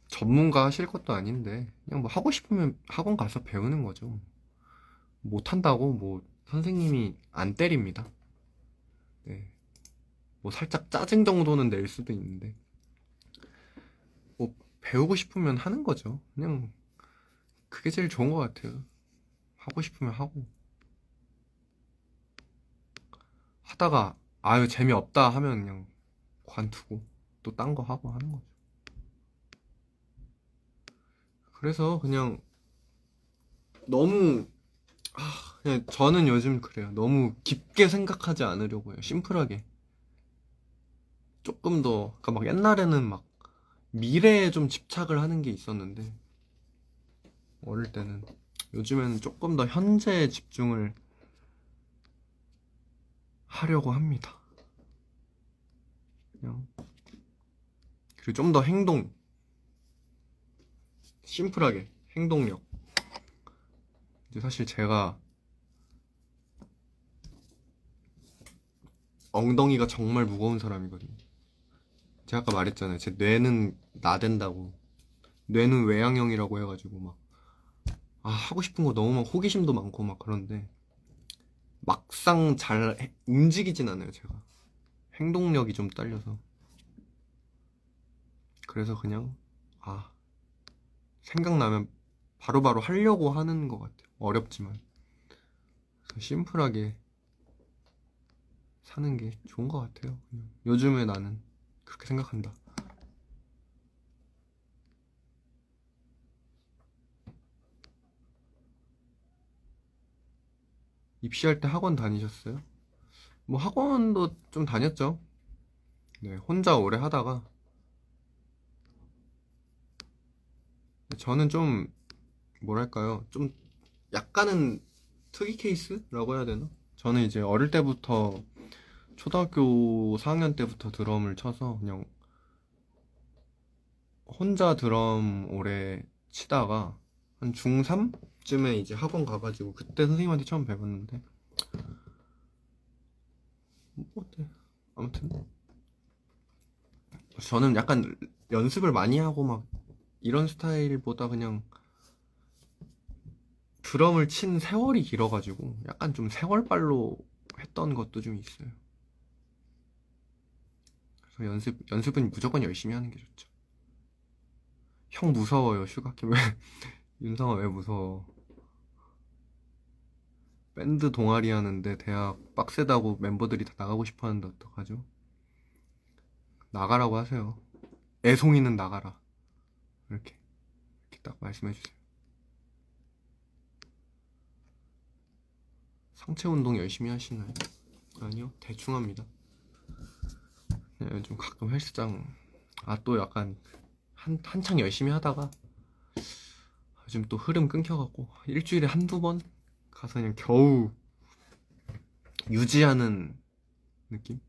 전문가 하실 것도 아닌데 그냥 뭐 하고 싶으면 학원 가서 배우는 거죠. 못 한다고 뭐 선생님이 안 때립니다. 네. 뭐 살짝 짜증 정도는 낼 수도 있는데 뭐 배우고 싶으면 하는 거죠. 그냥 그게 제일 좋은 것 같아요. 하고 싶으면 하고 하다가 아유 재미없다 하면 그냥 관두고 또 딴 거 하고 하는 거죠. 그래서 그냥 너무 그냥 저는 요즘 그래요. 너무 깊게 생각하지 않으려고 해요. 심플하게 조금 더 그러니까 막 옛날에는 막 미래에 좀 집착을 하는 게 있었는데 어릴 때는 요즘에는 조금 더 현재에 집중을 하려고 합니다. 그냥 그리고 좀 더 심플하게 행동력. 이제 사실 제가 엉덩이가 정말 무거운 사람이거든요. 제가 아까 말했잖아요. 제 뇌는 나댄다고. 뇌는 외향형이라고 해가지고 막 하고 싶은 거 너무 막 호기심도 많고 막 그런데 막상 잘 움직이진 않아요, 제가. 행동력이 좀 딸려서. 그래서 그냥, 아, 생각나면 바로바로 하려고 하는 것 같아요. 어렵지만. 그래서 심플하게 사는 게 좋은 것 같아요. 그냥. 요즘에 나는 그렇게 생각한다. 입시할 때 학원 다니셨어요? 뭐 학원도 좀 다녔죠. 네, 혼자 오래 하다가 저는 좀 뭐랄까요? 좀 약간은 특이 케이스라고 해야 되나? 저는 이제 어릴 때부터 초등학교 4학년 때부터 드럼을 쳐서 그냥 혼자 드럼 오래 치다가 한 중3쯤에 이제 학원 가가지고 그때 선생님한테 처음 배웠는데 뭐 어때? 아무튼 저는 약간 연습을 많이 하고 막 이런 스타일보다 그냥 드럼을 친 세월이 길어가지고 약간 좀 세월발로 했던 것도 좀 있어요. 그래서 연습은 무조건 열심히 하는 게 좋죠. 형 무서워요, 슈가케. 왜, 윤상아 왜 무서워? 밴드 동아리 하는데 대학 빡세다고 멤버들이 다 나가고 싶어 하는데 어떡하죠? 나가라고 하세요. 애송이는 나가라. 이렇게 딱 말씀해 주세요. 상체 운동 열심히 하시나요? 아니요, 대충 합니다. 좀 가끔 헬스장, 또 약간, 한창 열심히 하다가, 요즘 또 흐름 끊겨갖고, 일주일에 한두 번? 가서 그냥 겨우 유지하는 느낌?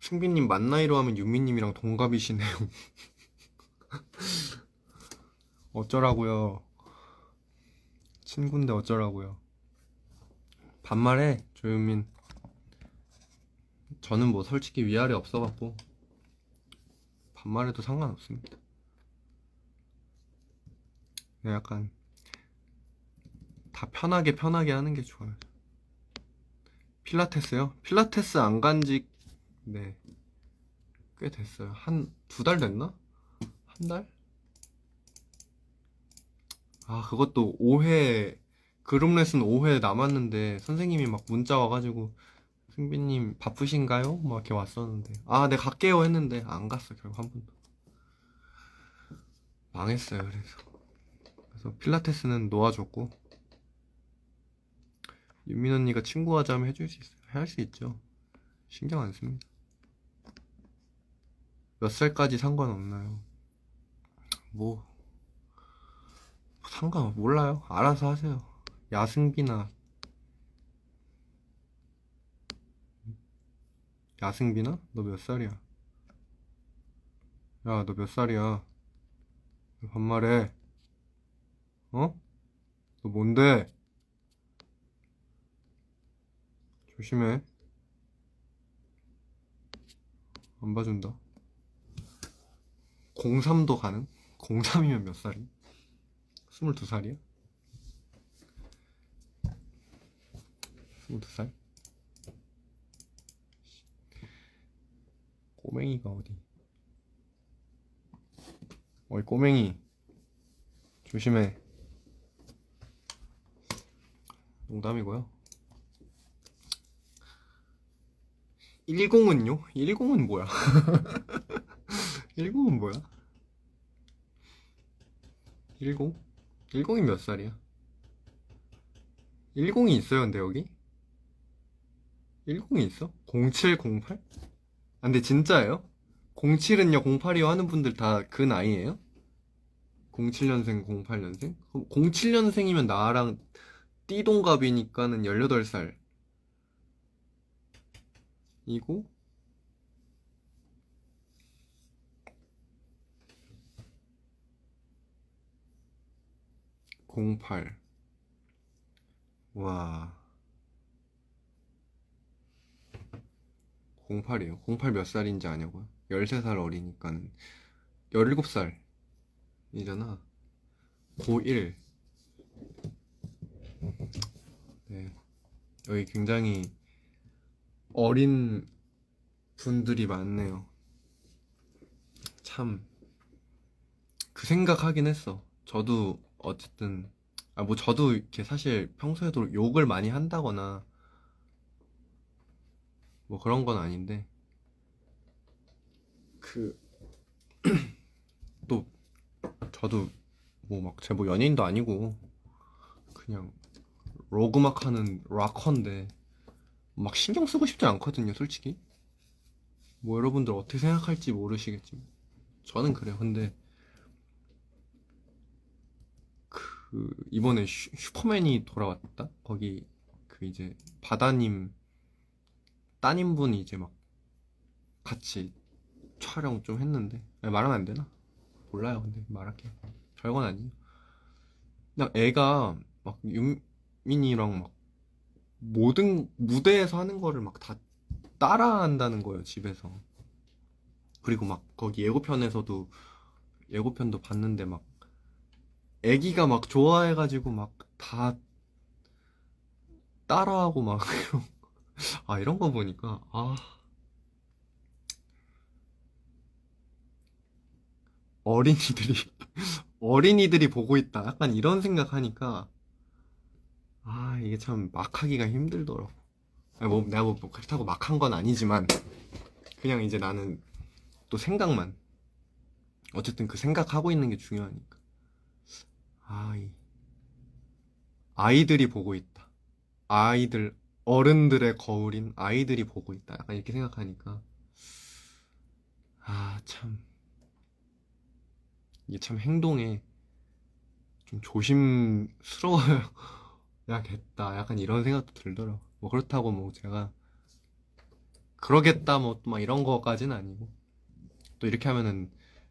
승빈님 만 나이로 하면 윤미님이랑 동갑이시네요. 어쩌라고요. 친구인데 어쩌라고요. 반말해, 조윤민. 저는 뭐 솔직히 위아래 없어갖고, 반말해도 상관없습니다. 그냥 약간, 다 편하게 하는 게 좋아요. 필라테스요? 필라테스 안 간지, 네, 꽤 됐어요. 한 두 달 됐나? 한 달? 그것도 5회, 그룹 레슨 5회 남았는데 선생님이 막 문자 와가지고 승빈님 바쁘신가요? 막 이렇게 왔었는데 네 갈게요 했는데 안 갔어 결국 한 번도. 망했어요. 그래서 필라테스는 놓아줬고 윤민 언니가 친구 하자면 해줄 수 있어요. 할 수 있죠. 신경 안 씁니다. 몇 살까지 상관없나요? 뭐 몰라요. 알아서 하세요. 야승빈아, 야승빈아? 너 몇 살이야? 야, 너 몇 살이야? 왜 반말해? 어? 너 뭔데? 조심해. 안 봐준다. 03도 가능? 03이면 몇 살이? 22살이야? 22살? 꼬맹이가 어디? 어이 꼬맹이 조심해. 농담이고요. 10은요? 10은 뭐야? 10은 뭐야? 10? 10이 몇 살이야? 10이 있어요 근데 여기? 10이 있어? 07, 08? 근데 진짜예요? 07은요 08이요 하는 분들 다 그 나이에요? 07년생, 08년생? 07년생이면 나랑 띠동갑이니까는 18살 이고 08. 와, 08이에요. 08 몇 살인지 아냐고요? 13살 어리니까는 17살이잖아. 고1. 네. 여기 굉장히 어린 분들이 많네요. 참, 그 생각하긴 했어. 저도 어쨌든, 뭐 저도 이렇게 사실 평소에도 욕을 많이 한다거나 뭐 그런 건 아닌데, 그, 또, 저도 뭐 막, 제 뭐 연예인도 아니고, 그냥 로그막 하는 락커인데, 막 신경 쓰고 싶지 않거든요, 솔직히. 뭐 여러분들 어떻게 생각할지 모르시겠지만. 저는 그래요. 근데, 이번에 슈퍼맨이 돌아왔다? 거기, 이제, 바다님, 따님분이 이제 막 같이 촬영 좀 했는데, 아니, 말하면 안 되나? 몰라요. 근데 말할게요. 별건 아니에요. 그냥 애가 막 윤민이랑 막 모든 무대에서 하는 거를 막 다 따라한다는 거예요, 집에서. 그리고 막 거기 예고편도 봤는데 막 애기가 막 좋아해가지고 막 다 따라하고 막 이런 거 보니까 어린이들이 어린이들이 보고 있다. 약간 이런 생각하니까 이게 참 막 하기가 힘들더라고. 뭐 내가 뭐 그렇다고 막 한 건 아니지만 그냥 이제 나는 또 생각만 어쨌든 그 생각하고 있는 게 중요하니까. 이 아이들이 보고 있다. 아이들, 어른들의 거울인 아이들이 보고 있다. 약간 이렇게 생각하니까 참 이게 참 행동에 좀 조심스러워야겠다. 약간 이런 생각도 들더라고. 뭐 그렇다고 뭐 제가 그러겠다 뭐 또 막 이런 거까지는 아니고 또 이렇게 하면은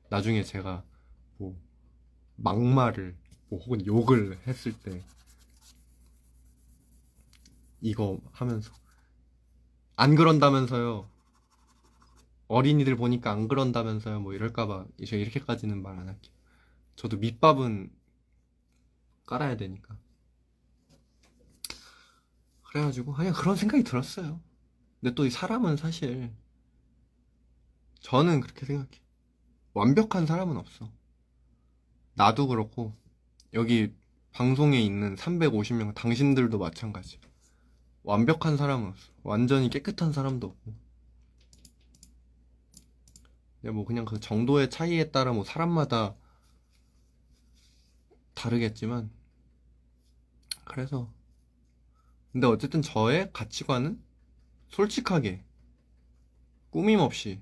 나중에 제가 뭐 막말을 뭐 혹은 욕을 했을 때 이거 하면서 안 그런다면서요. 어린이들 보니까 안 그런다면서요. 뭐 이럴까봐 이제 이렇게까지는 말 안 할게요. 저도 밑밥은 깔아야 되니까. 그래가지고 그냥 그런 생각이 들었어요. 근데 또 이 사람은 사실 저는 그렇게 생각해. 완벽한 사람은 없어. 나도 그렇고 여기 방송에 있는 350명 당신들도 마찬가지. 완벽한 사람은 없어. 완전히 깨끗한 사람도 없고. 근데 뭐 그냥 그 정도의 차이에 따라 뭐 사람마다 다르겠지만 그래서 근데 어쨌든 저의 가치관은 솔직하게 꾸밈 없이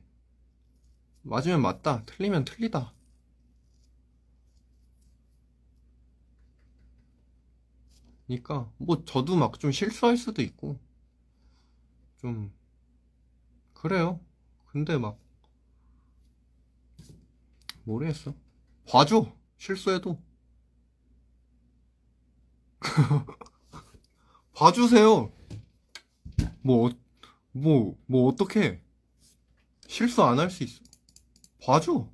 맞으면 맞다, 틀리면 틀리다. 그러니까 뭐 저도 막 좀 실수할 수도 있고 좀 그래요. 근데 막 모르겠어. 봐줘. 실수해도 봐주세요. 뭐 뭐 어떻게 실수 안 할 수 있어. 봐줘.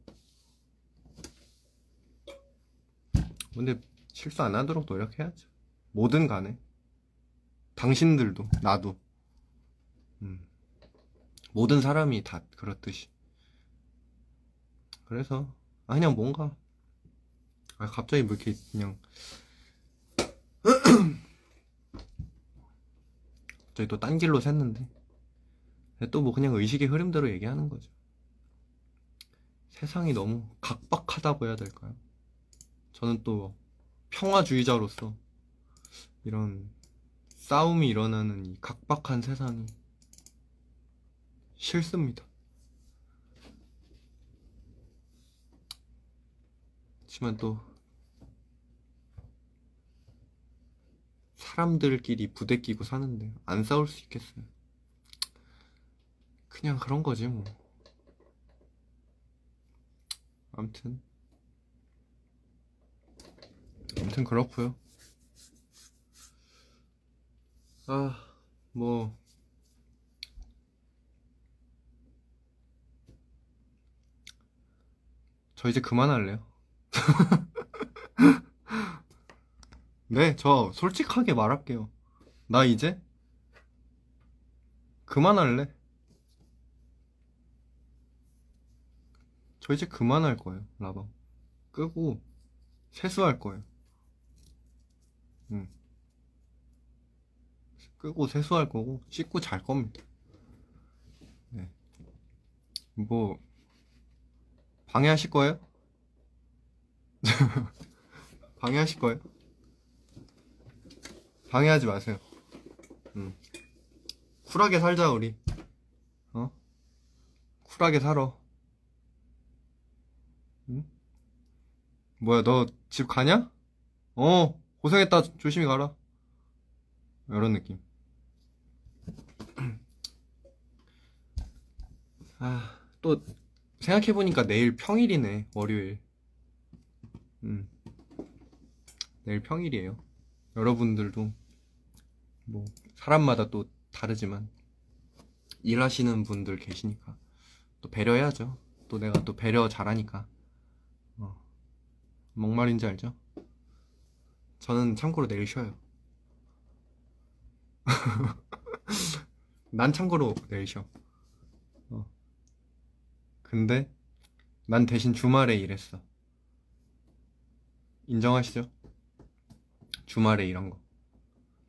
근데 실수 안 하도록 노력해야죠. 뭐든 간에 당신들도 나도 음, 모든 사람이 다 그렇듯이. 그래서 그냥 뭔가 갑자기 뭐 이렇게 그냥 저희 또 딴 길로 샜는데 또 뭐 그냥 의식의 흐름대로 얘기하는 거죠. 세상이 너무 각박하다고 해야 될까요? 저는 또 평화주의자로서 이런 싸움이 일어나는 이 각박한 세상이 싫습니다. 하지만 또 사람들끼리 부대 끼고 사는데 안 싸울 수 있겠어요. 그냥 그런 거지 뭐. 아무튼 그렇고요. 뭐 저 이제 그만할래요. 네, 저 솔직하게 말할게요. 나 이제 그만할래. 저 이제 그만할 거예요. 라방 끄고 세수할 거예요. 응. 끄고 세수할 거고 씻고 잘 겁니다. 네. 뭐 방해하실 거예요? 방해하실 거예요? 방해하지 마세요. 응. 쿨하게 살자 우리. 어? 쿨하게 살아. 응? 뭐야 너 집 가냐? 어 고생했다 조심히 가라. 이런 느낌. 아, 또 생각해보니까 내일 평일이네. 월요일. 음, 내일 평일이에요. 여러분들도 뭐 사람마다 또 다르지만 일하시는 분들 계시니까 또 배려해야죠. 또 내가 또 배려 잘하니까. 어, 뭔 말인지 알죠? 저는 참고로 내일 쉬어요. 난 참고로 내일 쉬어. 어, 근데 난 대신 주말에 일했어. 인정하시죠? 주말에 일한 거.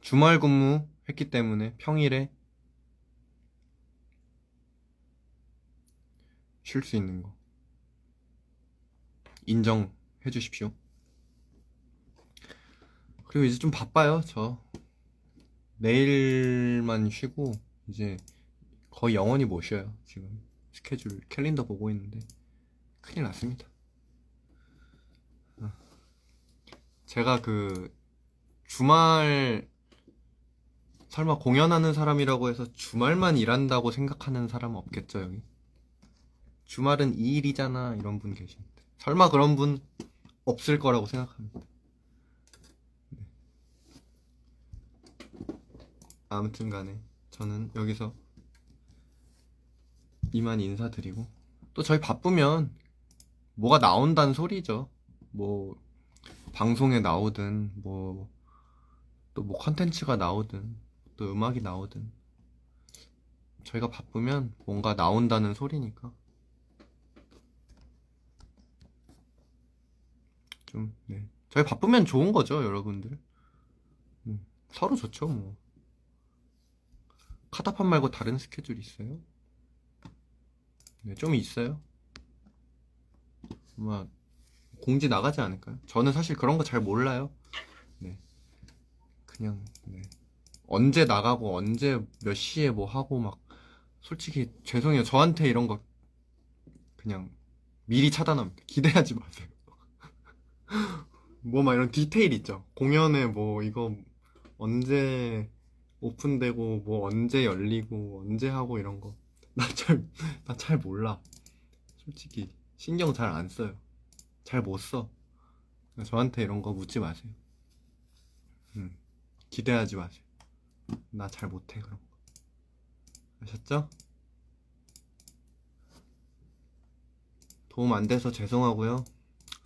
주말 근무 했기 때문에 평일에 쉴 수 있는 거. 인정해 주십시오. 그리고 이제 좀 바빠요, 저. 내일만 쉬고, 이제 거의 영원히 못 쉬어요, 지금. 스케줄, 캘린더 보고 있는데. 큰일 났습니다. 제가 그, 주말, 설마 공연하는 사람이라고 해서 주말만 일한다고 생각하는 사람은 없겠죠, 여기? 주말은 2일이잖아, 이런 분 계시는데. 설마 그런 분 없을 거라고 생각합니다. 아무튼 간에 저는 여기서 이만 인사드리고 또 저희 바쁘면 뭐가 나온다는 소리죠. 뭐 방송에 나오든 뭐 또 뭐 컨텐츠가 나오든 또 음악이 나오든 저희가 바쁘면 뭔가 나온다는 소리니까 좀 네. 저희 바쁘면 좋은 거죠, 여러분들. 서로 좋죠, 뭐. 카타판 말고 다른 스케줄 있어요? 네, 좀 있어요. 아마 공지 나가지 않을까요? 저는 사실 그런 거 잘 몰라요. 네. 그냥 네. 언제 나가고 언제 몇 시에 뭐 하고 막 솔직히 죄송해요. 저한테 이런 거 그냥 미리 차단합니다. 기대하지 마세요. 뭐 막 이런 디테일 있죠. 공연에 뭐 이거 언제 오픈되고 뭐 언제 열리고 언제 하고 이런 거. 나 잘 몰라. 솔직히 신경 잘 안 써요. 잘 못 써. 저한테 이런 거 묻지 마세요. 기대하지 마세요. 나 잘 못해 그런 거. 아셨죠? 도움 안 돼서 죄송하고요.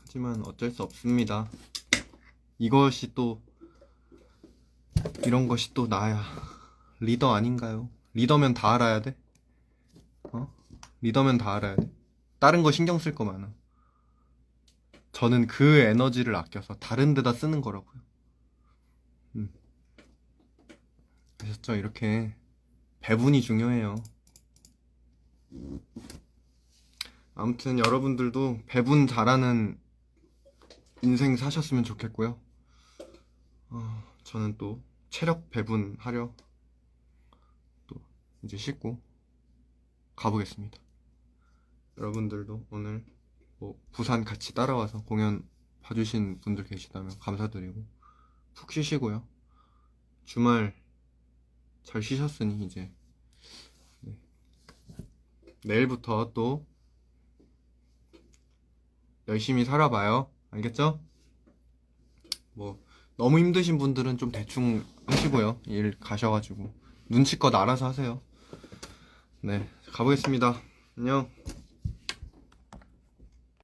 하지만 어쩔 수 없습니다. 이것이 또 이런 것이 또 나야. 리더 아닌가요? 리더면 다 알아야 돼? 어? 리더면 다 알아야 돼? 다른 거 신경 쓸 거 많아. 저는 그 에너지를 아껴서 다른 데다 쓰는 거라고요. 아셨죠? 이렇게 배분이 중요해요. 아무튼 여러분들도 배분 잘하는 인생 사셨으면 좋겠고요. 저는 또 체력 배분하려 또 이제 씻고 가보겠습니다. 여러분들도 오늘 뭐 부산 같이 따라와서 공연 봐주신 분들 계시다면 감사드리고 푹 쉬시고요. 주말 잘 쉬셨으니 이제 네. 내일부터 또 열심히 살아봐요. 알겠죠? 뭐 너무 힘드신 분들은 좀 대충 하시고요. 일 가셔가지고 눈치껏 알아서 하세요. 네, 가보겠습니다. 안녕.